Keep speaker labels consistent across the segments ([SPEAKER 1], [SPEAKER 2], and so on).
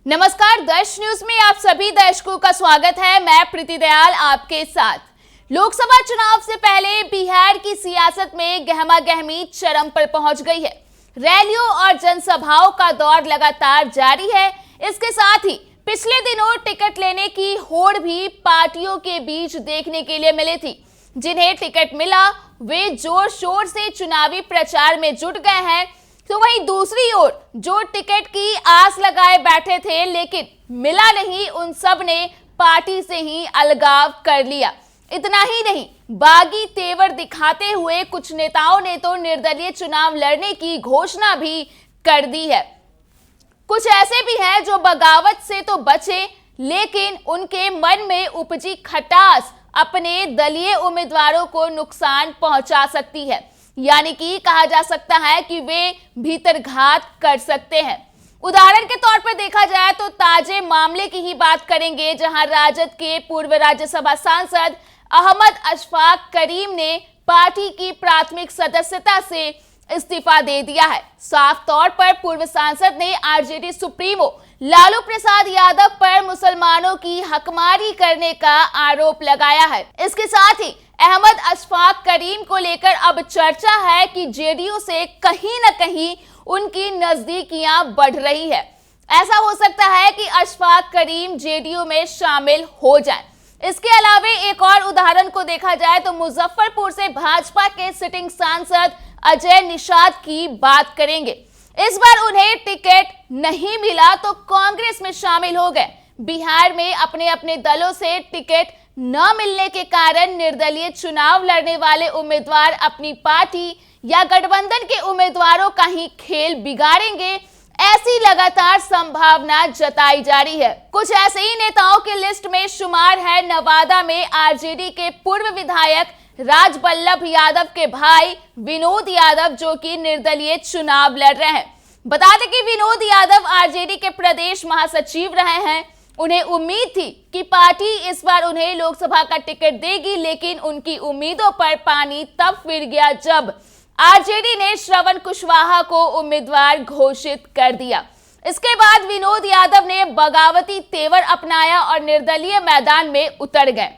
[SPEAKER 1] नमस्कार, दर्श न्यूज में आप सभी दर्शकों का स्वागत है। मैं प्रीति दयाल आपके साथ। लोकसभा चुनाव से पहले बिहार की सियासत में गहमागहमी चरम पर पहुंच गई है। रैलियों और जनसभाओं का दौर लगातार जारी है। इसके साथ ही पिछले दिनों टिकट लेने की होड़ भी पार्टियों के बीच देखने के लिए मिली थी। जिन्हें टिकट मिला वे जोर शोर से चुनावी प्रचार में जुट गए हैं, तो वहीं दूसरी ओर जो टिकट की आस लगाए बैठे थे लेकिन मिला नहीं, उन सब ने पार्टी से ही अलगाव कर लिया। इतना ही नहीं, बागी तेवर दिखाते हुए कुछ नेताओं ने तो निर्दलीय चुनाव लड़ने की घोषणा भी कर दी है। कुछ ऐसे भी हैं जो बगावत से तो बचे, लेकिन उनके मन में उपजी खटास अपने दलीय उम्मीदवारों को नुकसान पहुंचा सकती है। यानी कि कहा जा सकता है कि वे भीतरघात कर सकते हैं। उदाहरण के तौर पर देखा जाए तो ताजे मामले की ही बात करेंगे, जहां राजद के पूर्व राज्यसभा सांसद अहमद अशफाक करीम ने पार्टी की प्राथमिक सदस्यता से इस्तीफा दे दिया है। साफ तौर पर पूर्व सांसद ने आरजेडी सुप्रीमो लालू प्रसाद यादव पर मुसलमानों की हकमारी करने का आरोप लगाया है। इसके साथ ही अहमद अशफाक करीम को लेकर अब चर्चा है कि जेडीयू से कहीं न कहीं उनकी नजदीकियां बढ़ रही है। ऐसा हो सकता है कि अशफाक करीम जेडीयू में शामिल हो जाएं। इसके अलावा एक और उदाहरण को देखा जाए तो मुजफ्फरपुर से भाजपा के सिटिंग सांसद अजय निषाद की बात करेंगे। इस बार उन्हें टिकट नहीं मिला तो कांग्रेस में शामिल हो गए। बिहार में अपने अपने दलों से टिकट न मिलने के कारण निर्दलीय चुनाव लड़ने वाले उम्मीदवार अपनी पार्टी या गठबंधन के उम्मीदवारों का ही खेल बिगाड़ेंगे, ऐसी लगातार संभावना जताई जा रही है। कुछ ऐसे ही नेताओं की लिस्ट में शुमार है नवादा में आरजेडी के पूर्व विधायक राजबल्लभ यादव के भाई विनोद यादव, जो कि निर्दलीय चुनाव लड़ रहे हैं। बता दें कि विनोद यादव आरजेडी के प्रदेश महासचिव रहे हैं। उन्हें उम्मीद थी कि पार्टी इस बार उन्हें लोकसभा का टिकट देगी, लेकिन उनकी उम्मीदों पर पानी तब फिर गया जब आरजेडी ने श्रवण कुशवाहा को उम्मीदवार घोषित कर दिया। इसके बाद विनोद यादव ने बगावती तेवर अपनाया और निर्दलीय मैदान में उतर गए।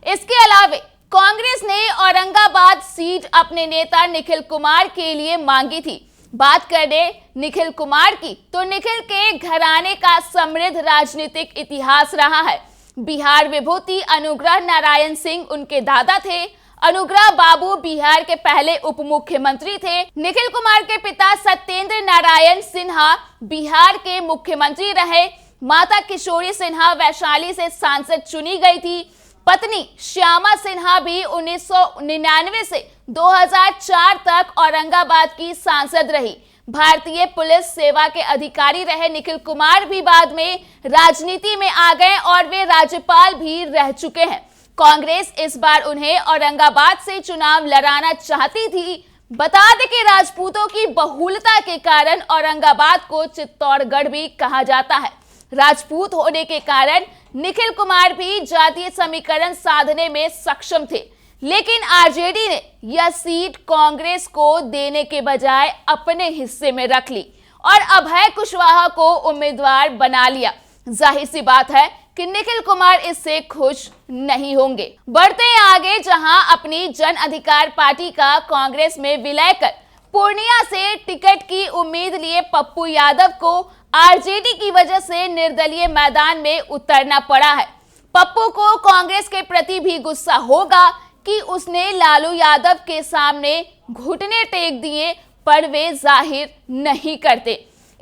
[SPEAKER 1] इसके अलावा कांग्रेस ने औरंगाबाद सीट अपने नेता निखिल कुमार के लिए मांगी थी। बात करें निखिल कुमार की तो निखिल के घराने का समृद्ध राजनीतिक इतिहास रहा है। बिहार विभूति अनुग्रह नारायण सिंह उनके दादा थे। अनुग्रह बाबू बिहार के पहले उप मुख्यमंत्री थे। निखिल कुमार के पिता सत्येंद्र नारायण सिन्हा बिहार के मुख्यमंत्री रहे। माता किशोरी सिन्हा वैशाली से सांसद चुनी गई थी। पत्नी श्यामा सिन्हा भी 1999 से 2004 तक औरंगाबाद की सांसद रही। भारतीय पुलिस सेवा के अधिकारी रहे निखिल कुमार भी बाद में राजनीति में आ गए और वे राज्यपाल भी रह चुके हैं। कांग्रेस इस बार उन्हें औरंगाबाद से चुनाव लड़ाना चाहती थी। बता दें कि राजपूतों की बहुलता के कारण औरंगाबाद को चित्तौड़गढ़ भी कहा जाता है। राजपूत होने के कारण निखिल कुमार भी जातीय समीकरण साधने में सक्षम थे, लेकिन आरजेडी ने यह सीट कांग्रेस को देने के बजाय अपने हिस्से में रख ली और अभय कुशवाहा को उम्मीदवार बना लिया। जाहिर सी बात है कि निखिल कुमार इससे खुश नहीं होंगे। बढ़ते हैं आगे, जहां अपनी जन अधिकार पार्टी का कांग्रेस में विलय कर पूर्णिया से टिकट की उम्मीद लिए पप्पू यादव को आरजेडी की वजह से निर्दलीय मैदान में उतरना पड़ा है। पप्पू को कांग्रेस के प्रति भी गुस्सा होगा कि उसने लालू यादव के सामने घुटने टेक दिए, पर वे जाहिर नहीं करते।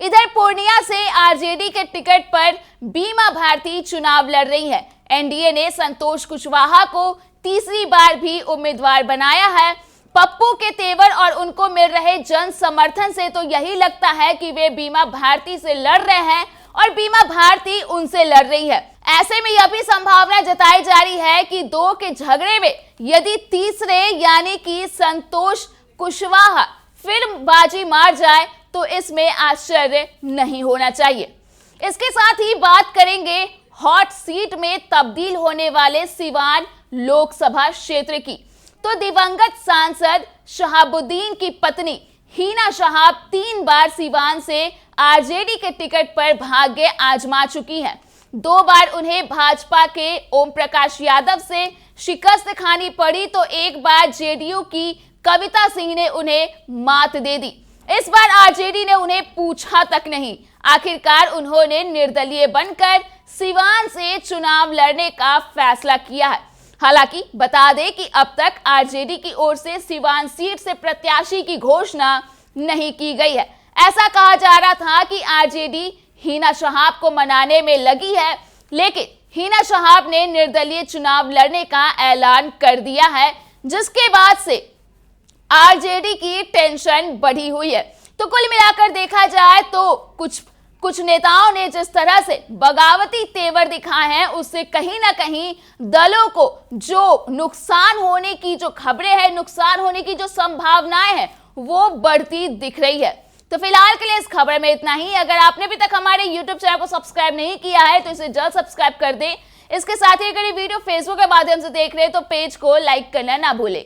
[SPEAKER 1] इधर पूर्णिया से आरजेडी के टिकट पर बीमा भारती चुनाव लड़ रही है। एनडीए ने संतोष कुशवाहा को तीसरी बार भी उम्मीदवार बनाया है। पप्पू के तेवर और उनको मिल रहे जन समर्थन से तो यही लगता है कि वे बीमा भारती से लड़ रहे हैं और बीमा भारती उनसे लड़ रही है। ऐसे में यह भी संभावना जताई जा रही है कि दो के झगड़े में यदि तीसरे यानी कि संतोष कुशवाहा फिर बाजी मार जाए तो इसमें आश्चर्य नहीं होना चाहिए। इसके साथ ही बात करेंगे हॉट सीट में तब्दील होने वाले सिवान लोकसभा क्षेत्र की। तो दिवंगत सांसद शहाबुद्दीन की पत्नी हीना शहाब 3 बार सिवान से आरजेडी के टिकट पर भाग्य आजमा चुकी हैं। 2 बार उन्हें भाजपा के ओम प्रकाश यादव से शिकस्त खानी पड़ी तो एक बार जेडीयू की कविता सिंह ने उन्हें मात दे दी। इस बार आरजेडी ने उन्हें पूछा तक नहीं। आखिरकार उन्होंने निर्दलीय बनकर सिवान से चुनाव लड़ने का फैसला किया है। हालांकि बता दें कि अब तक आरजेडी की ओर से सिवान सीट से प्रत्याशी की घोषणा नहीं की गई है। ऐसा कहा जा रहा था कि आरजेडी हिना शहाब को मनाने में लगी है, लेकिन हिना शहाब ने निर्दलीय चुनाव लड़ने का ऐलान कर दिया है, जिसके बाद से आरजेडी की टेंशन बढ़ी हुई है। तो कुल मिलाकर देखा जाए तो कुछ नेताओं ने जिस तरह से बगावती तेवर दिखाए हैं, उससे कहीं ना कहीं दलों को जो नुकसान होने की जो खबरें हैं, नुकसान होने की जो संभावनाएं हैं, वो बढ़ती दिख रही है। तो फिलहाल के लिए इस खबर में इतना ही। अगर आपने अभी तक हमारे YouTube चैनल को सब्सक्राइब नहीं किया है तो इसे जल्द सब्सक्राइब कर दें। इसके साथ ही अगर ये वीडियो फेसबुक के माध्यम से देख रहे हैं तो पेज को लाइक करना ना भूलें।